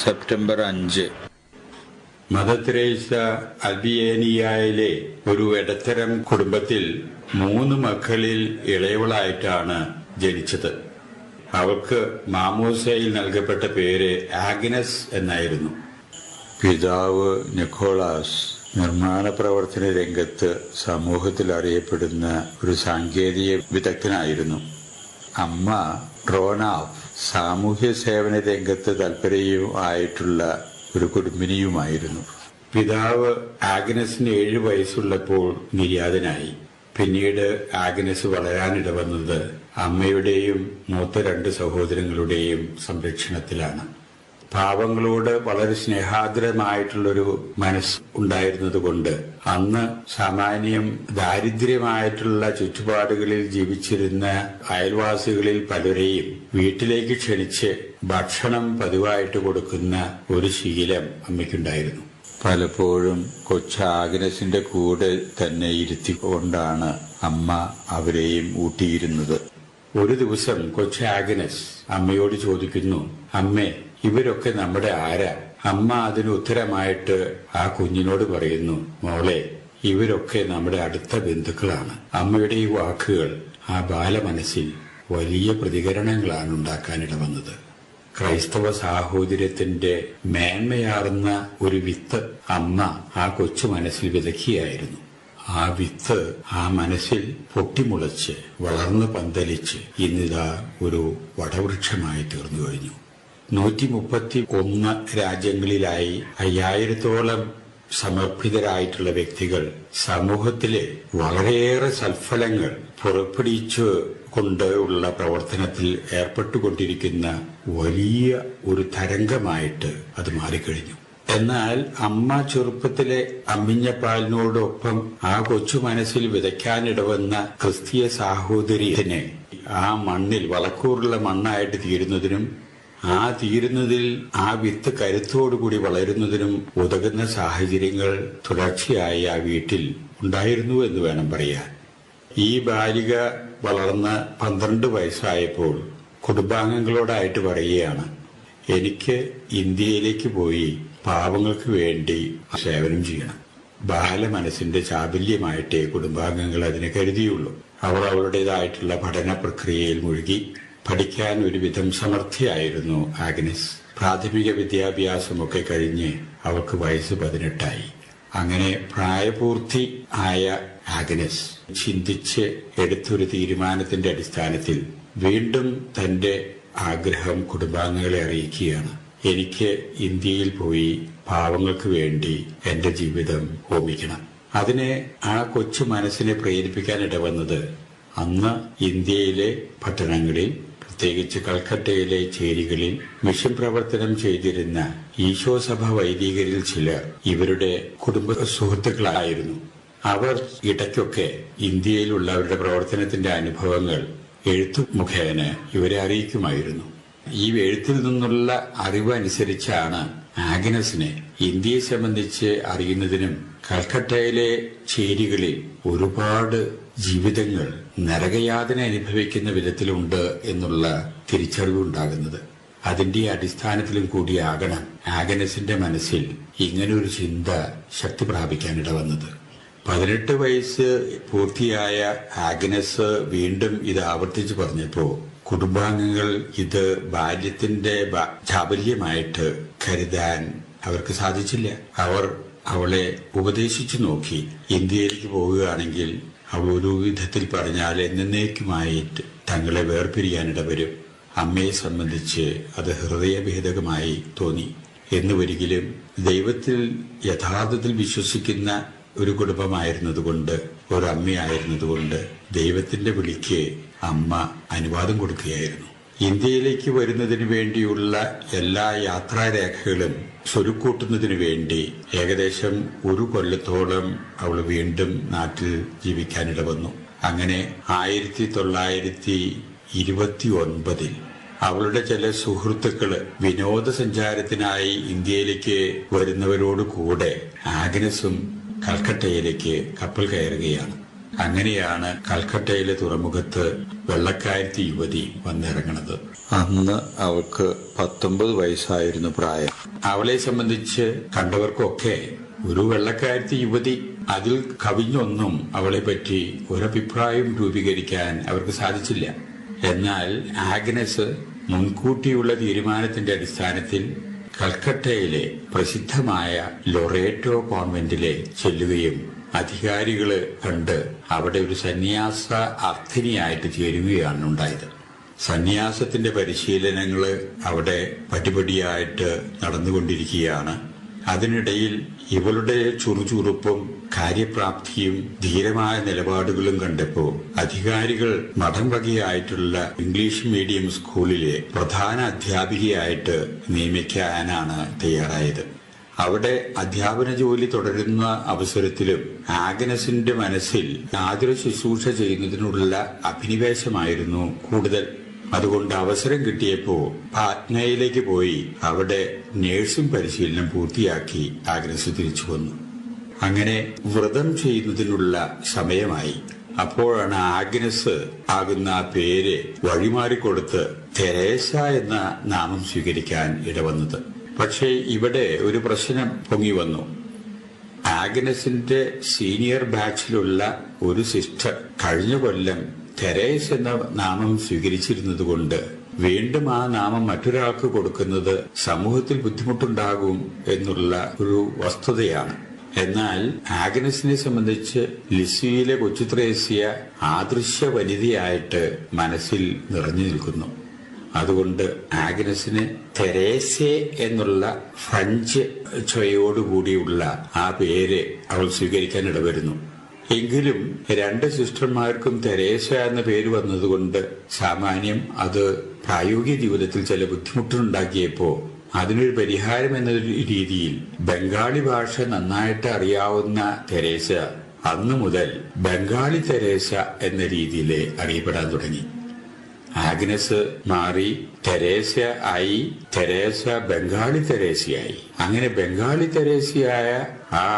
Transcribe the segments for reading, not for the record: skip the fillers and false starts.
September 5. Mother Teresa അൽബിയേനിയയിലെ ഒരു ഇടത്തരം കുടുംബത്തിൽ 3 മക്കളിൽ ഇളയവളായിട്ടാണ് ജനിച്ചത്. അവൾക്ക് മാമോസയിൽ നൽകപ്പെട്ട പേര് ആഗ്നസ് എന്നായിരുന്നു. പിതാവ് നിക്കോളാസ് നിർമ്മാണ പ്രവർത്തന രംഗത്ത് സമൂഹത്തിൽ അറിയപ്പെടുന്ന ഒരു സാങ്കേതിക വിദഗ്ധനായിരുന്നു. അമ്മ റോനാഫ് സാമൂഹ്യ സേവന രംഗത്ത് താൽപര്യമായിട്ടുള്ള ഒരു കുടുംബിനിയുമായിരുന്നു. പിതാവ് ആഗ്നസിന് 7 വയസ്സുള്ളപ്പോൾ നിര്യാതനായി. പിന്നീട് ആഗ്നസ് വളരാനിടവന്നത് അമ്മയുടെയും മൂത്ത 2 സഹോദരങ്ങളുടെയും സംരക്ഷണത്തിലാണ്. പാവങ്ങളോട് വളരെ സ്നേഹാർദ്രമായിട്ടുള്ളൊരു മനസ്സ് ഉണ്ടായിരുന്നതുകൊണ്ട് അന്ന് സാമാന്യം ദാരിദ്ര്യമായിട്ടുള്ള ചുറ്റുപാടുകളിൽ ജീവിച്ചിരുന്ന അയൽവാസികളിൽ പലരെയും വീട്ടിലേക്ക് ക്ഷണിച്ച് ഭക്ഷണം പതിവായിട്ട് കൊടുക്കുന്ന ഒരു ശീലം അമ്മയ്ക്കുണ്ടായിരുന്നു. പലപ്പോഴും ആഗ്നസിന്റെ കൂടെ തന്നെ ഇരുത്തിക്കൊണ്ടാണ് അമ്മ അവരെയും ഊട്ടിയിരുന്നത്. ഒരു ദിവസം ആഗ്നസ് അമ്മയോട് ചോദിക്കുന്നു, അമ്മേ, ഇവരൊക്കെ നമ്മുടെ ആരാ? അമ്മ അതിന് ഉത്തരമായിട്ട് ആ കുഞ്ഞിനോട് പറയുന്നു, മോളെ, ഇവരൊക്കെ നമ്മുടെ അടുത്ത ബന്ധുക്കളാണ്. അമ്മയുടെ ഈ വാക്കുകൾ ആ ബാലമനസ്സിൽ വലിയ പ്രതികരണങ്ങളാണ് ഉണ്ടാക്കാനിടവന്നത്. ക്രൈസ്തവ സാഹോദര്യത്തിന്റെ മേന്മയാർന്ന ഒരു വിത്ത് അമ്മ ആ കൊച്ചു മനസ്സിൽ വിതയ്ക്കുകയായിരുന്നു. ആ വിത്ത് ആ മനസ്സിൽ പൊട്ടിമുളച്ച് വളർന്ന് പന്തലിച്ച് ഇന്നിതാ ഒരു വടവൃക്ഷമായി തീർന്നു കഴിഞ്ഞു. 131 രാജ്യങ്ങളിലായി 5000-ഓളം സമർപ്പിതരായിട്ടുള്ള വ്യക്തികൾ സമൂഹത്തിലെ വളരെയേറെ സൽഫലങ്ങൾ പുറപ്പെടുവിച്ചു കൊണ്ടുള്ള പ്രവർത്തനത്തിൽ ഏർപ്പെട്ടുകൊണ്ടിരിക്കുന്ന വലിയ ഒരു തരംഗമായിട്ട് അത് മാറിക്കഴിഞ്ഞു. എന്നാൽ അമ്മ ചെറുപ്പത്തിലെ അമ്മിഞ്ഞപ്പാലിനോടൊപ്പം ആ കൊച്ചു മനസ്സിൽ വിതയ്ക്കാനിടവന്ന ക്രിസ്തീയ സാഹോദര്യത്തിന് ആ മണ്ണിൽ വളക്കൂറുള്ള മണ്ണായിട്ട് തീരുന്നതിനും തീരുന്നതിൽ ആ വിത്ത് കരുത്തോടുകൂടി വളരുന്നതിനും ഉതകുന്ന സാഹചര്യങ്ങൾ തുടർച്ചയായി ആ വീട്ടിൽ ഉണ്ടായിരുന്നു എന്ന് വേണം പറയാൻ. ഈ ബാലിക വളർന്ന് 12 വയസ്സായപ്പോൾ കുടുംബാംഗങ്ങളോടായിട്ട് പറയുകയാണ്, എനിക്ക് ഇന്ത്യയിലേക്ക് പോയി പാവങ്ങൾക്ക് വേണ്ടി സേവനം ചെയ്യണം. ബാലമനസ്സിന്റെ ചാബല്യമായിട്ടേ കുടുംബാംഗങ്ങൾ അതിനെ കരുതിയുള്ളൂ. അവർ അവരുടേതായിട്ടുള്ള പഠന പ്രക്രിയയിൽ മുഴുകി. പഠിക്കാൻ ഒരുവിധം സമർത്ഥയായിരുന്നു ആഗ്നസ്. പ്രാഥമിക വിദ്യാഭ്യാസമൊക്കെ കഴിഞ്ഞ് അവൾക്ക് വയസ്സ് 18 അങ്ങനെ പ്രായപൂർത്തി ആയ ആഗ്നസ് ചിന്തിച്ച് എടുത്തൊരു തീരുമാനത്തിന്റെ അടിസ്ഥാനത്തിൽ വീണ്ടും തന്റെ ആഗ്രഹം കുടുംബാംഗങ്ങളെ അറിയിക്കുകയാണ്. എനിക്ക് ഇന്ത്യയിൽ പോയി പാവങ്ങൾക്ക് വേണ്ടി എന്റെ ജീവിതം ഹോമിക്കണം. അതിനെ ആ കൊച്ചു മനസ്സിനെ പ്രേരിപ്പിക്കാനിടവന്നത് അന്ന് ഇന്ത്യയിലെ പട്ടണങ്ങളിൽ, പ്രത്യേകിച്ച് കൽക്കട്ടയിലെ ചേരികളിൽ മിഷൻ പ്രവർത്തനം ചെയ്തിരുന്ന ഈശോ സഭ വൈദികരിൽ ചിലർ ഇവരുടെ കുടുംബ സുഹൃത്തുക്കളായിരുന്നു. അവർ ഇടയ്ക്കൊക്കെ ഇന്ത്യയിലുള്ള അവരുടെ പ്രവർത്തനത്തിന്റെ അനുഭവങ്ങൾ എഴുത്തു മുഖേന ഇവരെ അറിയിക്കുമായിരുന്നു. ഈ എഴുത്തിൽ നിന്നുള്ള അറിവ് അനുസരിച്ചാണ് ആഗ്നസിനെ ഇന്ത്യയെ സംബന്ധിച്ച് അറിയുന്നതിനും കൽക്കട്ടയിലെ ചേരികളിൽ ഒരുപാട് ജീവിതങ്ങൾ നരകയാതന അനുഭവിക്കുന്ന വിധത്തിലുണ്ട് എന്നുള്ള തിരിച്ചറിവുണ്ടാകുന്നത്. അതിന്റെ അടിസ്ഥാനത്തിലും കൂടിയാകണം ആഗ്നസിന്റെ മനസ്സിൽ ഇങ്ങനൊരു ചിന്ത ശക്തി പ്രാപിക്കാനിടവന്നത്. 18 വയസ്സ് പൂർത്തിയായ ആഗ്നസ് വീണ്ടും ഇത് ആവർത്തിച്ചു പറഞ്ഞപ്പോ കുടുംബാംഗങ്ങൾ ഇത് ബാല്യത്തിന്റെ ചാബല്യമായിട്ട് കരുതാൻ അവർക്ക് സാധിച്ചില്ല. അവർ അവളെ ഉപദേശിച്ചു നോക്കി. ഇന്ത്യയിലേക്ക് പോവുകയാണെങ്കിൽ അവൾ ഒരു വിധത്തിൽ പറഞ്ഞാൽ എന്നേക്കുമായിട്ട് തങ്ങളെ വേർപിരിയാനിടവരും. അമ്മയെ സംബന്ധിച്ച് അത് ഹൃദയഭേദകമായി തോന്നി. എന്നുവരികിലും ദൈവത്തിൽ യഥാർത്ഥത്തിൽ വിശ്വസിക്കുന്ന ഒരു കുടുംബമായിരുന്നതുകൊണ്ട്, ഒരമ്മയായിരുന്നതുകൊണ്ട് ദൈവത്തിന്റെ വിളിക്ക് അമ്മ അനുവാദം കൊടുക്കുകയായിരുന്നു. ഇന്ത്യയിലേക്ക് വരുന്നതിന് വേണ്ടിയുള്ള എല്ലാ യാത്രാരേഖകളും സ്വരുക്കൂട്ടുന്നതിനു വേണ്ടി ഏകദേശം 1 കൊല്ലത്തോളം അവൾ വീണ്ടും നാട്ടിൽ ജീവിക്കാനിടവന്നു. അങ്ങനെ 1929 അവളുടെ ചില സുഹൃത്തുക്കള് വിനോദസഞ്ചാരത്തിനായി ഇന്ത്യയിലേക്ക് വരുന്നവരോട് കൂടെ ആഗ്നസും കൽക്കട്ടയിലേക്ക് കപ്പൽ കയറുകയാണ്. അങ്ങനെയാണ് കൽക്കട്ടയിലെ തുറമുഖത്ത് വെള്ളക്കാരത്തി യുവതി വന്നിറങ്ങുന്നത്. അന്ന് അവൾക്ക് 19 വയസ്സായിരുന്നു പ്രായം. അവളെ സംബന്ധിച്ച് കണ്ടവർക്കൊക്കെ ഒരു വെള്ളക്കാരത്തി യുവതി, അതിൽ കവിഞ്ഞൊന്നും അവളെ പറ്റി ഒരഭിപ്രായം രൂപീകരിക്കാൻ അവർക്ക് സാധിച്ചില്ല. എന്നാൽ ആഗ്നസ് മുൻകൂട്ടിയുള്ള തീരുമാനത്തിന്റെ അടിസ്ഥാനത്തിൽ കൽക്കട്ടയിലെ പ്രസിദ്ധമായ ലൊറേറ്റോ കോൺവെന്റിലെ ചെല്ലുകയും അധികാരികള് കണ്ട് അവിടെ ഒരു സന്യാസ അർത്ഥിനിയായിട്ട് ചേരുകയാണ് ഉണ്ടായത്. സന്യാസത്തിന്റെ പരിശീലനങ്ങള് അവിടെ പടിപടിയായിട്ട് നടന്നുകൊണ്ടിരിക്കുകയാണ്. അതിനിടയിൽ ഇവളുടെ ചുറുചുറുപ്പും കാര്യപ്രാപ്തിയും ധീരമായ നിലപാടുകളും കണ്ടപ്പോൾ അധികാരികൾ മഠം വകയായിട്ടുള്ള ഇംഗ്ലീഷ് മീഡിയം സ്കൂളിലെ പ്രധാന അധ്യാപികയായിട്ട് നിയമിക്കാനാണ് തയ്യാറായത്. അവിടെ അധ്യാപന ജോലി തുടരുന്ന അവസരത്തിലും ആഗ്നസിന്റെ മനസ്സിൽ ആതുര ശുശ്രൂഷ ചെയ്യുന്നതിനുള്ള അഭിനിവേശമായിരുന്നു കൂടുതൽ. അതുകൊണ്ട് അവസരം കിട്ടിയപ്പോ പാറ്റ്നയിലേക്ക് പോയി അവിടെ നഴ്സിംഗ് പരിശീലനം പൂർത്തിയാക്കി ആഗ്നസ് തിരിച്ചു വന്നു. അങ്ങനെ വ്രതം ചെയ്യുന്നതിനുള്ള സമയമായി. അപ്പോഴാണ് ആഗ്നസ് ആകുന്ന ആ പേര് വഴിമാറിക്കൊടുത്ത് തെരേസ എന്ന നാമം സ്വീകരിക്കാൻ ഇടവന്നത്. പക്ഷേ ഇവിടെ ഒരു പ്രശ്നം പൊങ്ങി വന്നു. ആഗ്നസിന്റെ സീനിയർ ബാച്ചിലുള്ള ഒരു സിസ്റ്റർ കഴിഞ്ഞ കൊല്ലം തെരേസ് എന്ന നാമം സ്വീകരിച്ചിരുന്നതുകൊണ്ട് വീണ്ടും ആ നാമം മറ്റൊരാൾക്ക് കൊടുക്കുന്നത് സമൂഹത്തിൽ ബുദ്ധിമുട്ടുണ്ടാകും എന്നുള്ള ഒരു വസ്തുതയാണ്. എന്നാൽ ആഗ്നസിനെ സംബന്ധിച്ച് ലിസ്വിയിലെ കൊച്ചു ത്രേസ്യ ആദൃശ്യ വനിതയായിട്ട് മനസ്സിൽ നിറഞ്ഞു നിൽക്കുന്നു. അതുകൊണ്ട് ആഗ്നസിന് തെരേസെ എന്നുള്ള ഫ്രഞ്ച് ചൊവ്വയോടുകൂടിയുള്ള ആ പേര് അവൾ സ്വീകരിക്കാൻ ഇടവരുന്നു. എങ്കിലും 2 സിസ്റ്റർമാർക്കും തെരേസ എന്ന പേര് വന്നതുകൊണ്ട് സാമാന്യം അത് പ്രായോഗിക ജീവിതത്തിൽ ചില ബുദ്ധിമുട്ടുണ്ടാക്കിയപ്പോ അതിനൊരു പരിഹാരം എന്ന രീതിയിൽ ബംഗാളി ഭാഷ നന്നായിട്ട് അറിയാവുന്ന തെരേസ അന്നു മുതൽ ബംഗാളി തെരേസ എന്ന രീതിയിൽ അറിയപ്പെടാൻ തുടങ്ങി. ആഗ്നസ് മാറി തെരേസ ആയി, തെരേസ ബംഗാളി തെരേസയായി. അങ്ങനെ ബംഗാളി തെരേസയായ ആ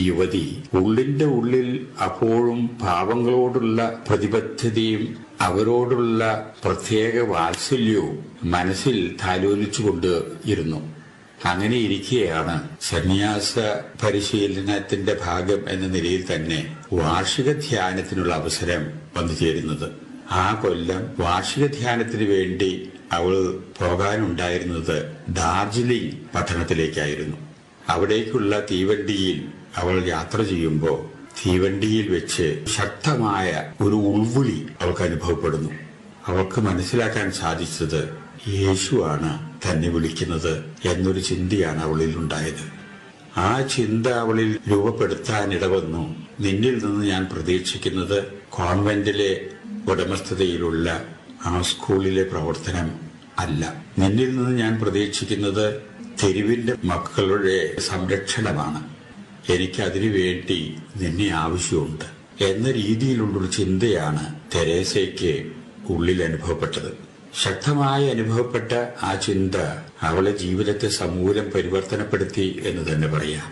യുവതി ഉള്ളിന്റെ ഉള്ളിൽ അപ്പോഴും പാവങ്ങളോടുള്ള പ്രതിബദ്ധതയും അവരോടുള്ള പ്രത്യേക വാത്സല്യവും മനസ്സിൽ താലോലിച്ചുകൊണ്ട് ഇരുന്നു. അങ്ങനെ ഇരിക്കെയാണ് സന്യാസ പരിശീലനത്തിന്റെ ഭാഗം എന്ന നിലയിൽ തന്നെ വാർഷിക ധ്യാനത്തിനുള്ള അവസരം വന്നു ചേരുന്നത്. ആ കൊല്ലം വാർഷിക ധ്യാനത്തിന് വേണ്ടി അവൾ പോകാനുണ്ടായിരുന്നത് ഡാർജിലിംഗ് പട്ടണത്തിലേക്കായിരുന്നു. അവിടേക്കുള്ള തീവണ്ടിയിൽ അവൾ യാത്ര ചെയ്യുമ്പോൾ തീവണ്ടിയിൽ വെച്ച് ശക്തമായ ഒരു ഉൾവിളി അവൾക്ക് അനുഭവപ്പെടുന്നു. അവൾക്ക് മനസ്സിലാക്കാൻ സാധിച്ചത് യേശുവാണ് തന്നെ വിളിക്കുന്നത് എന്നൊരു ചിന്തയാണ് അവളിൽ ഉണ്ടായത്. ആ ചിന്ത അവളിൽ രൂപപ്പെടുത്താനിടവന്നു. നിന്നിൽ നിന്ന് ഞാൻ പ്രതീക്ഷിക്കുന്നത് കോൺവെന്റിലെ ഉടമസ്ഥതയിലുള്ള ആ സ്കൂളിലെ പ്രവർത്തനം അല്ല. നിന്നിൽ നിന്ന് ഞാൻ പ്രതീക്ഷിക്കുന്നത് തെരുവിന്റെ മക്കളുടെ സംരക്ഷണമാണ്. എനിക്ക് അതിനുവേണ്ടി നിന്നെ ആവശ്യമുണ്ട് എന്ന രീതിയിലുള്ളൊരു ചിന്തയാണ് തെരേസയ്ക്ക് ഉള്ളിൽ അനുഭവപ്പെട്ടത്. ശക്തമായി അനുഭവപ്പെട്ട ആ ചിന്ത അവളെ ജീവിതത്തെ സമൂലം പരിവർത്തനപ്പെടുത്തി എന്ന് തന്നെ പറയാം.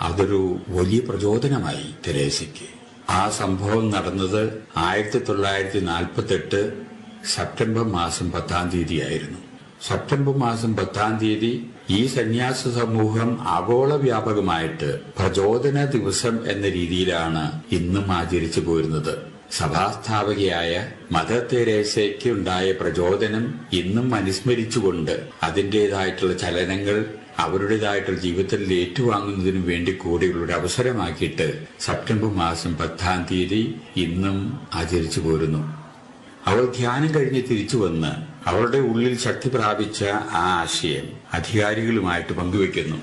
അതൊരു വലിയ പ്രചോദനമായി തെരേസയ്ക്ക്. ആ സംഭവം നടന്നത് 1948 സെപ്റ്റംബർ മാസം 10-ാം തീയതിയായിരുന്നു. സെപ്റ്റംബർ മാസം 10-ാം തീയതി ഈ സന്യാസ സമൂഹം ആഗോള വ്യാപകമായിട്ട് പ്രചോദന ദിവസം എന്ന രീതിയിലാണ് ഇന്നും ആചരിച്ചു പോരുന്നത്. സഭാസ്ഥാപകയായ മദർ തെരേസയ്ക്ക് ഉണ്ടായ പ്രചോദനം ഇന്നും അനുസ്മരിച്ചുകൊണ്ട് അതിന്റേതായിട്ടുള്ള ചലനങ്ങൾ അവരുടേതായിട്ടുള്ള ജീവിതത്തിൽ ഏറ്റുവാങ്ങുന്നതിനു വേണ്ടി കൂടിയുള്ള ഒരു അവസരമാക്കിയിട്ട് സെപ്റ്റംബർ മാസം 10-ാം തീയതി ഇന്നും ആചരിച്ചു പോരുന്നു. അവൾ ധ്യാനം കഴിഞ്ഞ് തിരിച്ചു വന്ന് അവളുടെ ഉള്ളിൽ ശക്തി പ്രാപിച്ച ആ ആശയം അധികാരികളുമായിട്ട് പങ്കുവെക്കുന്നു.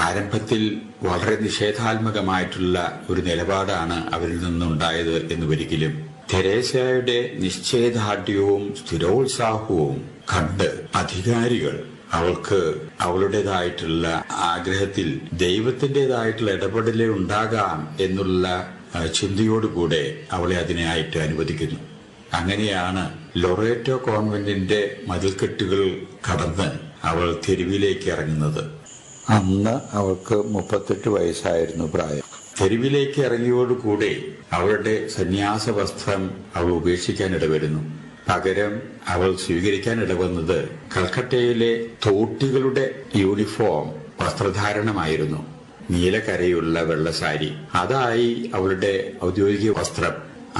ആരംഭത്തിൽ വളരെ നിഷേധാത്മകമായിട്ടുള്ള ഒരു നിലപാടാണ് അവരിൽ നിന്നുണ്ടായത് എന്നുവരികിലും തെരേസയുടെ നിശ്ചയദാർഢ്യവും സ്ഥിരോത്സാഹവും കണ്ട് അധികാരികൾ അവൾക്ക് അവളുടേതായിട്ടുള്ള ആഗ്രഹത്തിൽ ദൈവത്തിന്റേതായിട്ടുള്ള ഇടപെടലേ ഉണ്ടാകാം എന്നുള്ള ചിന്തയോടുകൂടെ അവളെ അതിനായിട്ട് അനുവദിക്കുന്നു. അങ്ങനെയാണ് ലൊറേറ്റോ കോൺവെന്റിന്റെ മതിൽക്കെട്ടുകൾ കടന്ന് അവൾ തെരുവിലേക്ക് ഇറങ്ങുന്നത്. അന്ന് അവൾക്ക് 38 വയസ്സായിരുന്നു പ്രായം. തെരുവിലേക്ക് ഇറങ്ങിയോടുകൂടെ അവളുടെ സന്യാസ വസ്ത്രം അവൾ ഉപേക്ഷിക്കാൻ ഇടവരുന്നു. പകരം അവൾ സ്വീകരിക്കാൻ ഇടവന്നത് കൽക്കട്ടയിലെ തോട്ടികളുടെ യൂണിഫോം വസ്ത്രധാരണമായിരുന്നു. നീലക്കരയുള്ള വെള്ളസാരി, അതായി അവളുടെ ഔദ്യോഗിക വസ്ത്രം.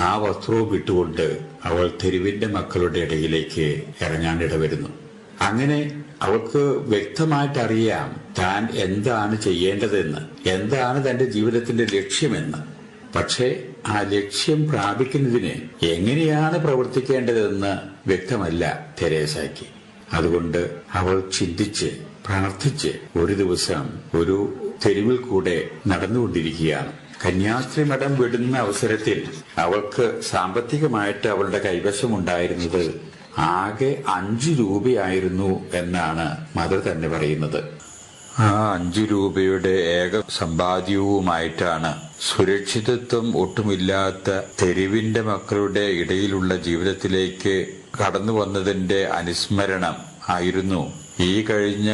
ആ വസ്ത്രവും ഇട്ടുകൊണ്ട് അവൾ തെരുവിന്റെ മക്കളുടെ ഇടയിലേക്ക് ഇറങ്ങാനിടവരുന്നു. അങ്ങനെ അവൾക്ക് വ്യക്തമായിട്ടറിയാം താൻ എന്താണ് ചെയ്യേണ്ടതെന്ന്, എന്താണ് തന്റെ ജീവിതത്തിന്റെ ലക്ഷ്യമെന്ന്. പക്ഷേ ആ ലക്ഷ്യം പ്രാപിക്കുന്നതിന് എങ്ങനെയാണ് പ്രവർത്തിക്കേണ്ടതെന്ന് വ്യക്തമല്ല തെരേസയ്ക്ക്. അതുകൊണ്ട് അവൾ ചിന്തിച്ച് പ്രാർത്ഥിച്ച് ഒരു ദിവസം ഒരു തെരുവിൽ കൂടെ നടന്നുകൊണ്ടിരിക്കുകയാണ്. കന്യാസ്ത്രീ മഠം വിടുന്ന അവസരത്തിൽ അവൾക്ക് സാമ്പത്തികമായിട്ട് അവളുടെ കൈവശമുണ്ടായിരുന്നത് ആകെ 5 രൂപയായിരുന്നു എന്നാണ് മദർ തന്നെ പറയുന്നത്. ആ 5 രൂപയുടെ ഏക സമ്പാദ്യവുമായിട്ടാണ് സുരക്ഷിതത്വം ഒട്ടുമില്ലാത്ത തെരുവിന്റെ മക്കളുടെ ഇടയിലുള്ള ജീവിതത്തിലേക്ക് കടന്നു വന്നതിന്റെ അനുസ്മരണം ആയിരുന്നു ഈ കഴിഞ്ഞ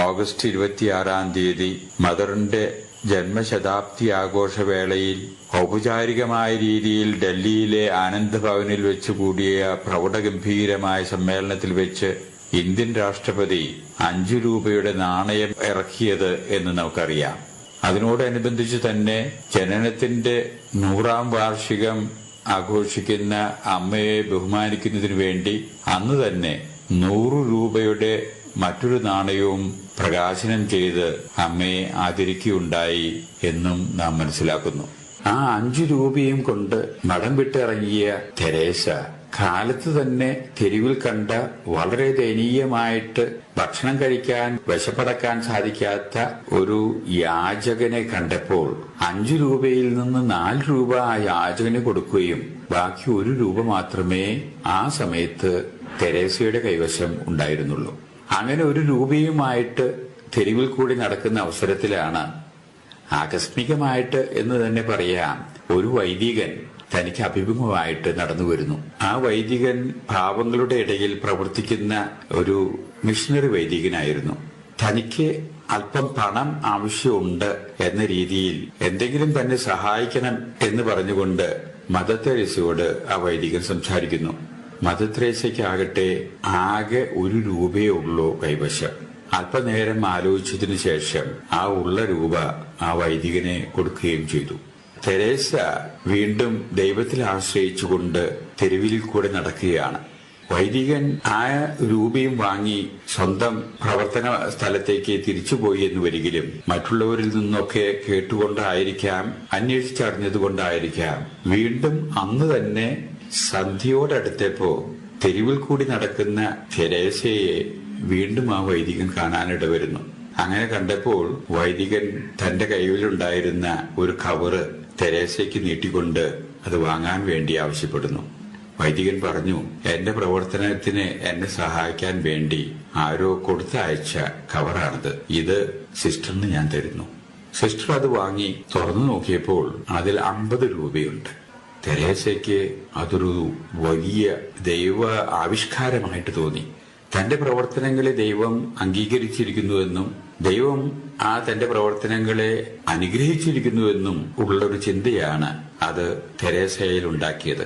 ഓഗസ്റ്റ് 26-ാം തീയതി മദറിന്റെ ജന്മശതാബ്ദി ആഘോഷവേളയിൽ ഔപചാരികമായ രീതിയിൽ ഡൽഹിയിലെ ആനന്ദ് ഭവനിൽ വെച്ച് കൂടിയ പ്രൗഢഗംഭീരമായ സമ്മേളനത്തിൽ വെച്ച് ഇന്ത്യൻ രാഷ്ട്രപതി 5 രൂപയുടെ നാണയം ഇറക്കിയത് എന്ന് നമുക്കറിയാം. അതിനോടനുബന്ധിച്ച് തന്നെ ജനനത്തിന്റെ 100ാം വാർഷികം ആഘോഷിക്കുന്ന അമ്മയെ ബഹുമാനിക്കുന്നതിനു വേണ്ടി അന്ന് തന്നെ 100 രൂപയുടെ മറ്റൊരു നാണയവും പ്രകാശനം ചെയ്ത് അമ്മയെ ആദരിക്കുകയുണ്ടായി എന്നും നാം മനസ്സിലാക്കുന്നു. ആ 5 രൂപയും കൊണ്ട് മഠം വിട്ടിറങ്ങിയ തെരേസ കാലത്ത് തന്നെ തെരുവിൽ കണ്ട വളരെ ദയനീയമായിട്ട് ഭക്ഷണം കഴിക്കാൻ വിശപ്പടക്കാൻ സാധിക്കാത്ത ഒരു യാചകനെ കണ്ടപ്പോൾ 5 രൂപയിൽ നിന്ന് 4 രൂപ ആ യാചകന് കൊടുക്കുകയും ബാക്കി 1 രൂപ മാത്രമേ ആ സമയത്ത് തെരേസയുടെ കൈവശം ഉണ്ടായിരുന്നുള്ളൂ. അങ്ങനെ 1 രൂപയുമായിട്ട് തെരുവിൽ കൂടി നടക്കുന്ന അവസരത്തിലാണ് ആകസ്മികമായിട്ട് എന്ന് തന്നെ പറയാം, ഒരു വൈദികൻ തനിക്ക് അഭിമുഖമായിട്ട് നടന്നു വരുന്നു. ആ വൈദികൻ പാവങ്ങളുടെ ഇടയിൽ പ്രവർത്തിക്കുന്ന ഒരു മിഷണറി വൈദികനായിരുന്നു. തനിക്ക് അല്പം പണം ആവശ്യമുണ്ട് എന്ന രീതിയിൽ എന്തെങ്കിലും തന്നെ സഹായിക്കണം എന്ന് പറഞ്ഞുകൊണ്ട് മദർ തെരേസയോട് ആ വൈദികൻ സംസാരിക്കുന്നു. മദർ തെരേസയ്ക്കാകട്ടെ ആകെ 1 രൂപയേ ഉള്ളൂ കൈവശം. അല്പനേരം ആലോചിച്ചതിനു ശേഷം ആ ഉള്ള രൂപ ആ വൈദികനെ കൊടുക്കുകയും ചെയ്തു. തെരേസ വീണ്ടും ദൈവത്തിൽ ആശ്രയിച്ചുകൊണ്ട് തെരുവിൽ കൂടെ നടക്കുകയാണ്. വൈദികൻ ആ രൂപയും വാങ്ങി സ്വന്തം പ്രവർത്തന സ്ഥലത്തേക്ക് തിരിച്ചുപോയി എന്ന് വരികിലും മറ്റുള്ളവരിൽ നിന്നൊക്കെ കേട്ടുകൊണ്ടായിരിക്കാം, അന്വേഷിച്ചറിഞ്ഞതുകൊണ്ടായിരിക്കാം, വീണ്ടും അന്ന് തന്നെ സന്ധ്യയോടടുത്തപ്പോ തെരുവിൽ കൂടി നടക്കുന്ന തെരേസയെ വീണ്ടും ആ വൈദികൻ കാണാനിട വരുന്നു. അങ്ങനെ കണ്ടപ്പോൾ വൈദികൻ തന്റെ കയ്യിലുണ്ടായിരുന്ന ഒരു കവറ് തെരേസയ്ക്ക് നീട്ടിക്കൊണ്ട് അത് വാങ്ങാൻ വേണ്ടി ആവശ്യപ്പെടുന്നു. വൈദികൻ പറഞ്ഞു, എന്റെ പ്രവർത്തനത്തിന് എന്നെ സഹായിക്കാൻ വേണ്ടി ആരോ കൊടുത്തയച്ച കവറാണിത്, ഇത് സിസ്റ്ററിന് ഞാൻ തരുന്നു. സിസ്റ്റർ അത് വാങ്ങി തുറന്നു നോക്കിയപ്പോൾ അതിൽ 50 രൂപയുണ്ട്. തെരേസയ്ക്ക് അതൊരു വലിയ ദൈവ ആവിഷ്കാരമായിട്ട് തോന്നി. തന്റെ പ്രവർത്തനങ്ങളെ ദൈവം അംഗീകരിച്ചിരിക്കുന്നുവെന്നും ദൈവം തന്റെ പ്രവർത്തനങ്ങളെ അനുഗ്രഹിച്ചിരിക്കുന്നുവെന്നും ഉള്ളൊരു ചിന്തയാണ് അത് തെരേസയിൽ ഉണ്ടാക്കിയത്.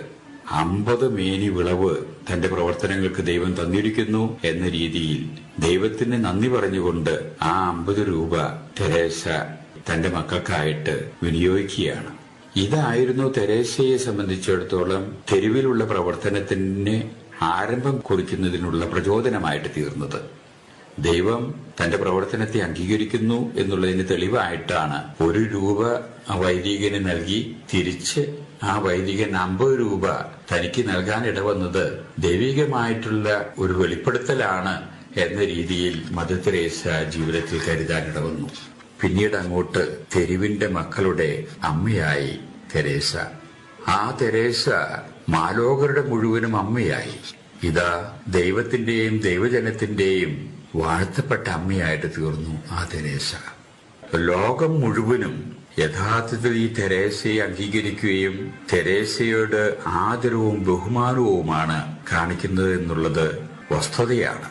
50 മേനി വിളവ് തന്റെ പ്രവർത്തനങ്ങൾക്ക് ദൈവം തന്നിരിക്കുന്നു എന്ന രീതിയിൽ ദൈവത്തിന് നന്ദി പറഞ്ഞുകൊണ്ട് ആ 50 രൂപ തെരേസ തന്റെ മക്കൾക്കായിട്ട് വിനിയോഗിക്കുകയാണ്. ഇതായിരുന്നു തെരേസയെ സംബന്ധിച്ചിടത്തോളം തെരുവിലുള്ള പ്രവർത്തനത്തിന് ആരംഭം കുറിക്കുന്നതിനുള്ള പ്രചോദനമായിട്ട് തീർന്നത്. ദൈവം തന്റെ പ്രവർത്തനത്തെ അംഗീകരിക്കുന്നു എന്നുള്ളതിന് തെളിവായിട്ടാണ് 1 രൂപ ആ വൈദികന് നൽകി തിരിച്ച് ആ വൈദികൻ 50 രൂപ തനിക്ക് നൽകാൻ ഇടവന്നത് ദൈവികമായിട്ടുള്ള ഒരു വെളിപ്പെടുത്തലാണ് എന്ന രീതിയിൽ മദർ തെരേസ ജീവിതത്തിൽ കരുതാനിടവന്നു. പിന്നീട് അങ്ങോട്ട് തെരുവിന്റെ മക്കളുടെ അമ്മയായി തെരേസ. ആ തെരേസ മാലോകരുടെ മുഴുവനും അമ്മയായി. ഇതാ ദൈവത്തിന്റെയും ദൈവജനത്തിന്റെയും വാഴ്ത്തപ്പെട്ട അമ്മയായിട്ട് തീർന്നു ആ തെരേസ. ലോകം മുഴുവനും യഥാർത്ഥത്തിൽ ഈ തെരേസയെ അംഗീകരിക്കുകയും തെരേസയോട് ആദരവും ബഹുമാനവുമാണ് കാണിക്കുന്നത് എന്നുള്ളത് വസ്തുതയാണ്.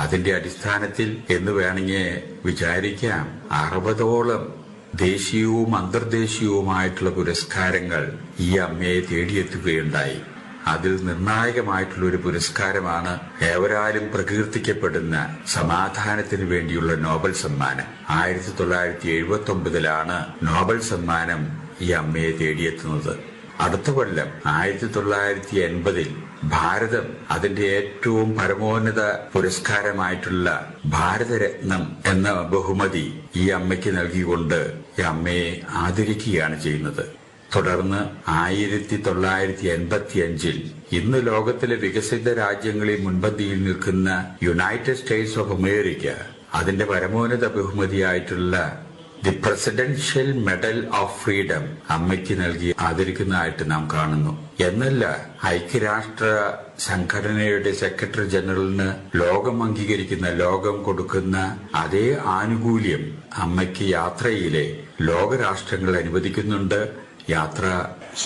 അതിന്റെ അടിസ്ഥാനത്തിൽ എന്ന് വേണമെങ്കിൽ വിചാരിക്കാം, 60ഓളം ദേശീയവും അന്തർദേശീയവുമായിട്ടുള്ള പുരസ്കാരങ്ങൾ ഈ അമ്മയെ തേടിയെത്തുകയുണ്ടായി. അതിൽ നിർണായകമായിട്ടുള്ള ഒരു പുരസ്കാരമാണ് ഏവരാലും പ്രകീർത്തിക്കപ്പെടുന്ന സമാധാനത്തിന് വേണ്ടിയുള്ള നോബൽ സമ്മാനം. 1979 നോബൽ സമ്മാനം ഈ അമ്മയെ തേടിയെത്തുന്നത്. അടുത്ത കൊല്ലം 1980 ഭാരതം അതിന്റെ ഏറ്റവും പരമോന്നത പുരസ്കാരമായിട്ടുള്ള ഭാരതരത്നം എന്ന ബഹുമതി ഈ അമ്മയ്ക്ക് നൽകിക്കൊണ്ട് ഈ അമ്മയെ ആദരിക്കുകയാണ് ചെയ്യുന്നത്. തുടർന്ന് 1985 ഇന്ന് ലോകത്തിലെ വികസിത രാജ്യങ്ങളിൽ മുൻപന്തിയിൽ നിൽക്കുന്ന യുണൈറ്റഡ് സ്റ്റേറ്റ്സ് ഓഫ് അമേരിക്ക അതിന്റെ പരമോന്നത ബഹുമതിയായിട്ടുള്ള the presidential medal of freedom അമ്മയ്ക്ക് നൽകി ആദരിക്കുന്നതായിട്ട് നാം കാണുന്നു. എന്നല്ല, ഐക്യരാഷ്ട്ര സംഘടനയുടെ സെക്രട്ടറി ജനറലിന് ലോകം അംഗീകരിക്കുന്ന, ലോകം കൊടുക്കുന്ന അതേ ആനുകൂല്യം അമ്മയ്ക്ക് യാത്രയിലെ ലോകരാഷ്ട്രങ്ങൾ അനുവദിക്കുന്നുണ്ട്. യാത്ര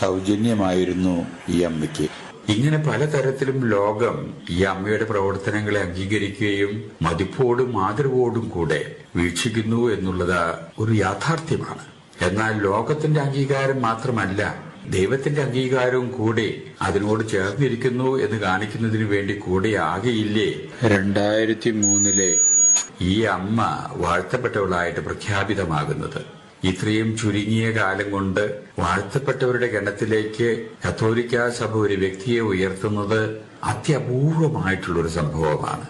സൗജന്യമായിരുന്നു ഈ അമ്മയ്ക്ക്. ഇങ്ങനെ പലതരത്തിലും ലോകം ഈ അമ്മയുടെ പ്രവർത്തനങ്ങളെ അംഗീകരിക്കുകയും മതിപ്പോടും ആദരവോടും കൂടെ വീക്ഷിക്കുന്നു എന്നുള്ളത് ഒരു യാഥാർത്ഥ്യമാണ്. എന്നാൽ ലോകത്തിന്റെ അംഗീകാരം മാത്രമല്ല, ദൈവത്തിന്റെ അംഗീകാരവും കൂടെ അതിനോട് ചേർന്നിരിക്കുന്നു എന്ന് കാണിക്കുന്നതിന് വേണ്ടി കൂടെ ആകെയില്ലേ 2003 ഈ അമ്മ വാഴ്ത്തപ്പെട്ടവളായിട്ട് പ്രഖ്യാപിതമാകുന്നത്. ഇത്രയും ചുരുങ്ങിയ കാലം കൊണ്ട് വാഴ്ത്തപ്പെട്ടവരുടെ ഗണത്തിലേക്ക് കത്തോലിക്കാ സഭ ഒരു വ്യക്തിയെ ഉയർത്തുന്നത് അത്യപൂർവമായിട്ടുള്ളൊരു സംഭവമാണ്.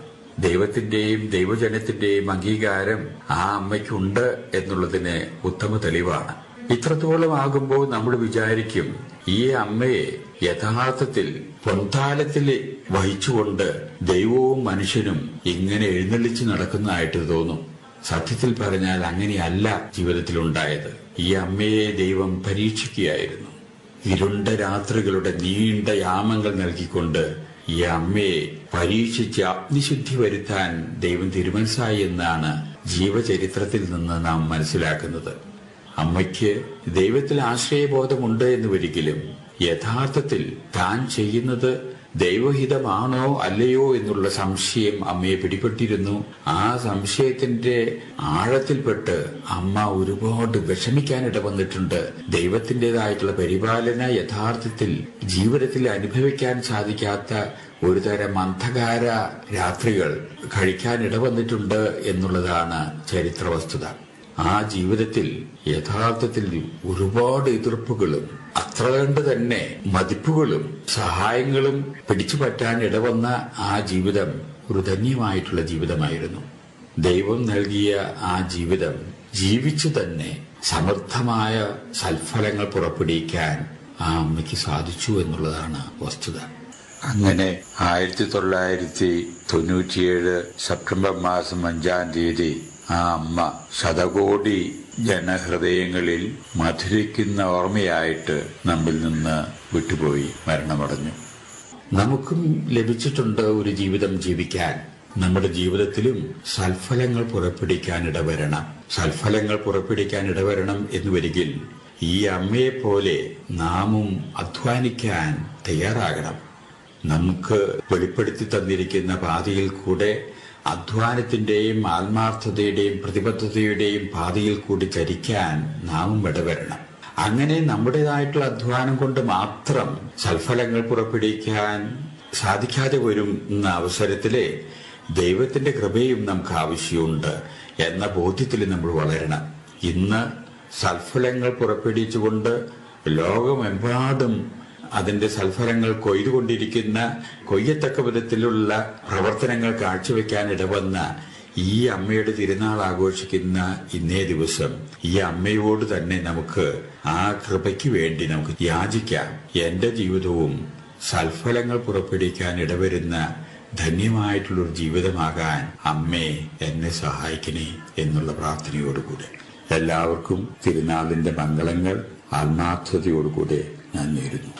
ദൈവത്തിന്റെയും ദൈവജനത്തിന്റെയും അംഗീകാരം ആ അമ്മയ്ക്കുണ്ട് എന്നുള്ളതിന് ഉത്തമ തെളിവാണ്. ഇത്രത്തോളം ആകുമ്പോൾ നമ്മൾ വിചാരിക്കും, ഈ അമ്മയെ യഥാർത്ഥത്തിൽ പൊൻതാലത്തിൽ വഹിച്ചുകൊണ്ട് ദൈവവും മനുഷ്യനും ഇങ്ങനെ എഴുന്നള്ളിച്ച് നടക്കുന്നതായിട്ട് തോന്നും. സത്യത്തിൽ പറഞ്ഞാൽ അങ്ങനെയല്ല ജീവിതത്തിലുണ്ടായത്. ഈ അമ്മയെ ദൈവം പരീക്ഷിക്കുകയായിരുന്നു. ഇരുണ്ട രാത്രികളുടെ നീണ്ട യാമങ്ങൾ നൽകിക്കൊണ്ട് ഈ അമ്മയെ പരീക്ഷിച്ച് അഗ്നിശുദ്ധി വരുത്താൻ ദൈവം തിരുമനസ്സായി എന്നാണ് ജീവചരിത്രത്തിൽ നിന്ന് നാം മനസ്സിലാക്കുന്നത്. അമ്മയ്ക്ക് ദൈവത്തിൽ ആശ്രയബോധമുണ്ട് എന്ന് ഒരിക്കലും യഥാർത്ഥത്തിൽ താൻ ചെയ്യുന്നത് ദൈവഹിതമാണോ അല്ലയോ എന്നുള്ള സംശയം അമ്മയെ പിടിപെട്ടിരുന്നു. ആ സംശയത്തിന്റെ ആഴത്തിൽപ്പെട്ട് അമ്മ ഒരുപാട് വിഷമിക്കാനിട വന്നിട്ടുണ്ട്. ദൈവത്തിൻ്റെതായിട്ടുള്ള പരിപാലന യഥാർത്ഥത്തിൽ ജീവിതത്തിൽ അനുഭവിക്കാൻ സാധിക്കാത്ത ഒരു തരം അന്ധകാര രാത്രികൾ കഴിക്കാനിട വന്നിട്ടുണ്ട് എന്നുള്ളതാണ് ചരിത്ര വസ്തുത. ആ ജീവിതത്തിൽ യഥാർത്ഥത്തിൽ ഒരുപാട് എതിർപ്പുകളും അത്ര കണ്ട് തന്നെ മതിപ്പുകളും സഹായങ്ങളും പിടിച്ചു പറ്റാൻ ഇടവന്ന ആ ജീവിതം ഒരു ധന്യമായിട്ടുള്ള ജീവിതമായിരുന്നു. ദൈവം നൽകിയ ആ ജീവിതം ജീവിച്ചു തന്നെ സമൃദ്ധമായ സൽഫലങ്ങൾ പുറപ്പെടുവിക്കാൻ ആ അമ്മയ്ക്ക് സാധിച്ചു എന്നുള്ളതാണ് വസ്തുത. അങ്ങനെ 1997 സെപ്റ്റംബർ മാസം 5-ാം തീയതി ആ അമ്മ ശതകോടി ജനഹൃദയങ്ങളിൽ മധുരിക്കുന്ന ഓർമ്മയായിട്ട് നമ്മിൽ നിന്ന് വിട്ടുപോയി, മരണമടഞ്ഞു. നമുക്കും ലഭിച്ചിട്ടുണ്ട് ഒരു ജീവിതം ജീവിക്കാൻ. നമ്മുടെ ജീവിതത്തിലും സൽഫലങ്ങൾ പുറപ്പെടുവിക്കാൻ ഇടവരണം. സൽഫലങ്ങൾ പുറപ്പെടുവിക്കാൻ ഇടവരണം എന്ന് വരികിൽ ഈ അമ്മയെപ്പോലെ നാമും അധ്വാനിക്കാൻ തയ്യാറാകണം. നമുക്ക് വെളിപ്പെടുത്തി തന്നിരിക്കുന്ന പാതയിൽ കൂടെ അധ്വാനത്തിന്റെയും ആത്മാർത്ഥതയുടെയും പ്രതിബദ്ധതയുടെയും പാതയിൽ കൂടി ചരിക്കാൻ നാമും ഇടവരണം. അങ്ങനെ നമ്മുടേതായിട്ടുള്ള അധ്വാനം കൊണ്ട് മാത്രം സൽഫലങ്ങൾ പുറപ്പെടുവിക്കാൻ സാധിക്കാതെ വരുന്ന അവസരത്തില് ദൈവത്തിന്റെ കൃപയും നമുക്ക് ആവശ്യമുണ്ട് എന്ന ബോധ്യത്തിൽ നമ്മൾ വളരണം. ഇന്ന് സൽഫലങ്ങൾ പുറപ്പെടുവിച്ചുകൊണ്ട് ലോകമെമ്പാടും അതിന്റെ സൽഫലങ്ങൾ കൊയ്തുകൊണ്ടിരിക്കുന്ന, കൊയ്യത്തക്ക വിധത്തിലുള്ള പ്രവർത്തനങ്ങൾ കാഴ്ചവെക്കാൻ ഇടവന്ന ഈ അമ്മയുടെ തിരുനാൾ ആഘോഷിക്കുന്ന ഇന്നേ ദിവസം ഈ അമ്മയോട് തന്നെ നമുക്ക് ആ കൃപയ്ക്ക് വേണ്ടി നമുക്ക് യാചിക്കാം. എന്റെ ജീവിതവും സൽഫലങ്ങൾ പുറപ്പെടുവിക്കാൻ ഇടവരുന്ന ധന്യമായിട്ടുള്ളൊരു ജീവിതമാകാൻ അമ്മേ എന്നെ സഹായിക്കണേ എന്നുള്ള പ്രാർത്ഥനയോടുകൂടെ എല്ലാവർക്കും തിരുനാളിന്റെ മംഗളങ്ങൾ ആത്മാർത്ഥതയോടുകൂടെ ഞാൻ നേരുന്നു.